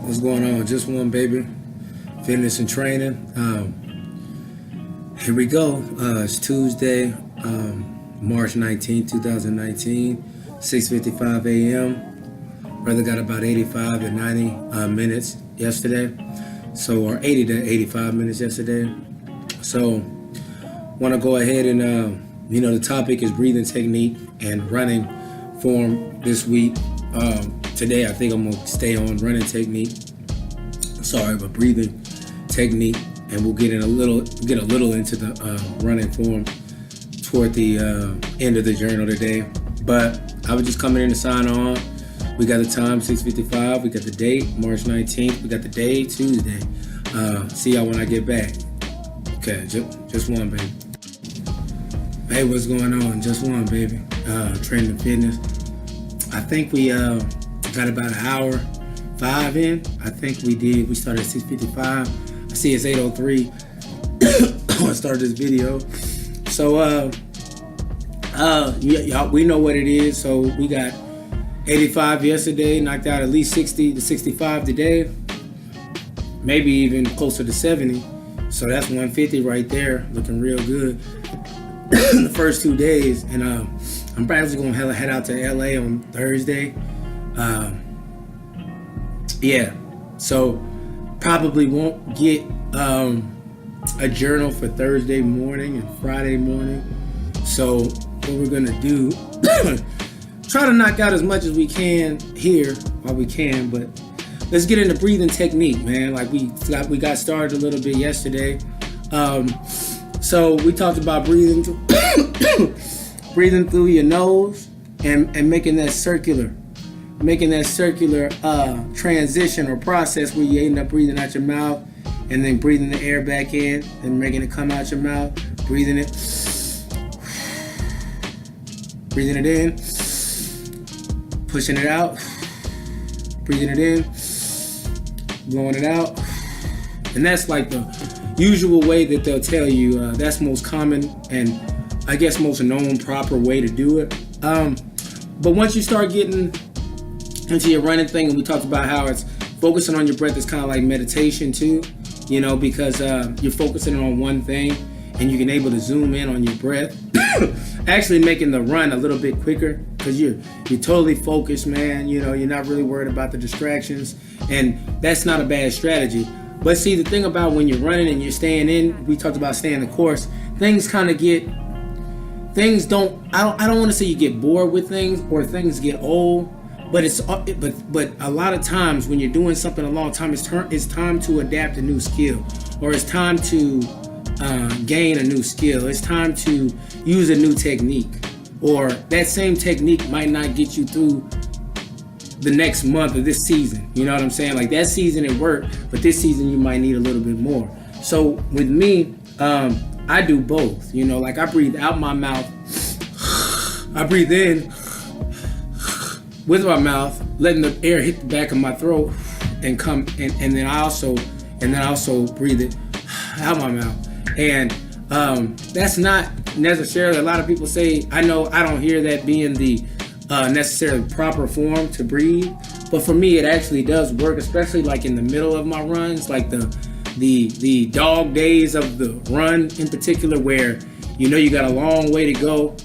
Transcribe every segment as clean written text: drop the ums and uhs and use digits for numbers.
What's going on? Just one, baby. Fitness and training. Here we go. It's Tuesday, March 19th, 2019, 6:55 a.m. Brother got about 85 to 90 minutes yesterday. Or 80 to 85 minutes yesterday. So, want to go ahead and, the topic is breathing technique and running form this week. Today, I think I'm gonna stay on running technique. But breathing technique, and we'll get a little into the running form toward the end of the journal today. But I was just coming in to sign on. We got the time 6:55. We got the date March 19th. We got the day Tuesday. See y'all when I get back. Okay, just one, baby. Hey, what's going on? Just one, baby. Training and fitness. I think we got about an hour 5 in. I think we did. We started at 6:55. I see it's 8:03. I started this video. So y'all, we know what it is. So we got 85 yesterday, knocked out at least 60 to 65 today, maybe even closer to 70. So that's 150 right there, looking real good. The first 2 days, and I'm probably gonna head out to LA on Thursday. So probably won't get a journal for Thursday morning and Friday morning. So what we're gonna do, try to knock out as much as we can here while we can, but let's get into breathing technique, man. Like we got started a little bit yesterday. So we talked about breathing breathing through your nose and making that circular transition or process where you end up breathing out your mouth and then breathing the air back in and making it come out your mouth, breathing it in, pushing it out, breathing it in, blowing it out. And that's like the usual way that they'll tell you. That's most common and I guess most known proper way to do it. But once you start getting into your running thing, and we talked about how it's focusing on your breath is kind of like meditation too, because you're focusing on one thing and you can able to zoom in on your breath, actually making the run a little bit quicker because you're totally focused, man. You're not really worried about the distractions, and that's not a bad strategy. But see, the thing about when you're running and you're staying in, we talked about staying the course, things don't, I don't want to say you get bored with things or things get old, but but a lot of times when you're doing something a long time, it's time to adapt a new skill, or it's time to gain a new skill. It's time to use a new technique, or that same technique might not get you through the next month of this season. You know what I'm saying? Like that season it worked, but this season you might need a little bit more. So with me, I do both. Like I breathe out my mouth, I breathe in with my mouth, letting the air hit the back of my throat and come, and then I also breathe it out my mouth. And that's not necessarily, a lot of people say, I don't hear that being the necessarily proper form to breathe, but for me it actually does work, especially like in the middle of my runs, like the dog days of the run in particular, where you got a long way to go,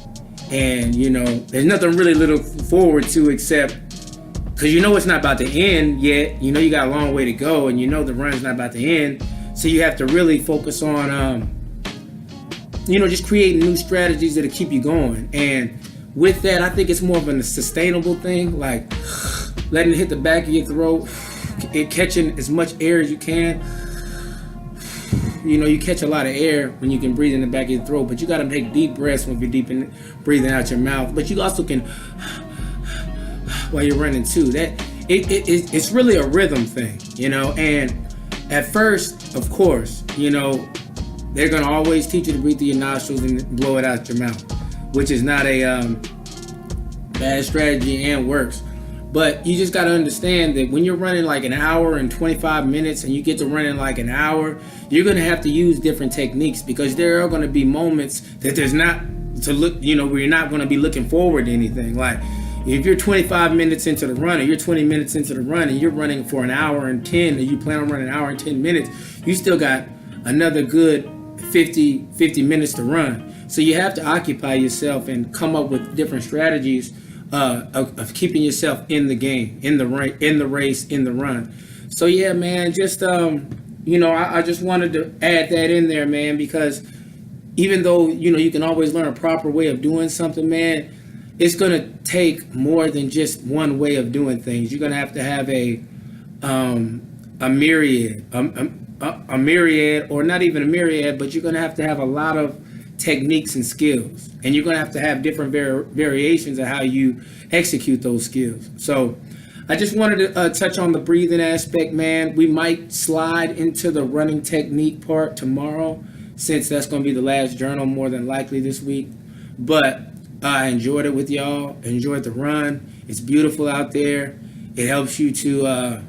and there's nothing really to look forward to except because it's not about to end yet. You got a long way to go, and the run's not about to end, so you have to really focus on just creating new strategies that'll keep you going. And with that, I think it's more of a sustainable thing, like letting it hit the back of your throat, catching as much air as you can. You catch a lot of air when you can breathe in the back of your throat, but you got to take deep breaths when you're deep in breathing out your mouth. But you also can while you're running too. That it's really a rhythm thing, And at first, of course, they're gonna always teach you to breathe through your nostrils and blow it out your mouth, which is not a bad strategy and works. But you just got to understand that when you're running like an hour and 25 minutes and you get to running like an hour, you're going to have to use different techniques, because there are going to be moments that there's not to look, where you're not going to be looking forward to anything. Like, If you're 25 minutes into the run, or you're 20 minutes into the run, and you're running for an hour and 10, or you plan on running an hour and 10 minutes, you still got another good 50 minutes to run. So you have to occupy yourself and come up with different strategies of keeping yourself in the game, in the race, in the run. So yeah, man, just I just wanted to add that in there, man, because even though you can always learn a proper way of doing something, man, it's gonna take more than just one way of doing things. You're gonna have to have a myriad, a myriad, or not even a myriad, but you're gonna have to have a lot of techniques and skills, and you're gonna have to have different variations of how you execute those skills. So I just wanted to touch on the breathing aspect, man. We might slide into the running technique part tomorrow, since that's going to be the last journal more than likely this week. But I enjoyed it with y'all. Enjoyed the run. It's beautiful out there. It helps you to,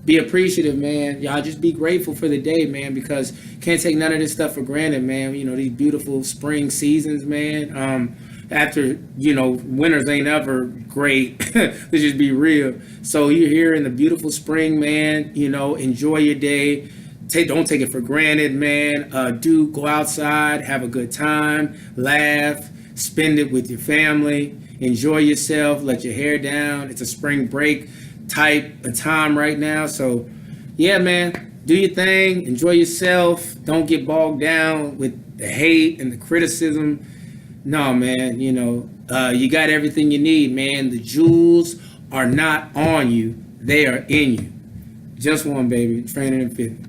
be appreciative, man. Y'all just be grateful for the day, man, because can't take none of this stuff for granted, man. These beautiful spring seasons, man. After winters ain't ever great. Let's just be real. So you're here in the beautiful spring, man. Enjoy your day. Don't take it for granted, man. Do go outside, have a good time, laugh, spend it with your family, enjoy yourself, let your hair down. It's a spring break type of time right now. So yeah, man, do your thing, enjoy yourself. Don't get bogged down with the hate and the criticism. No, man, you got everything you need, man. The jewels are not on you. They are in you. Just one, baby. Training and fitness.